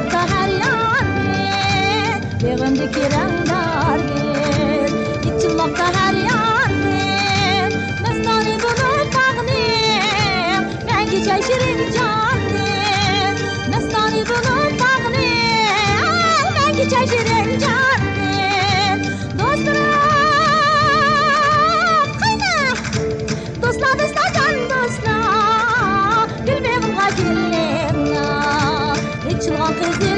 Açılmakta her yerde, Begimdeki rengdar açılmakta her yerde, Mestane bulup bağlayım, ben geçer şirin canım. Mestane bulup bağlayım, ben geçer şirin canım. Dostlarım, kayna, dostlar can dostlar, gülmem gacillerine, açılgan kızı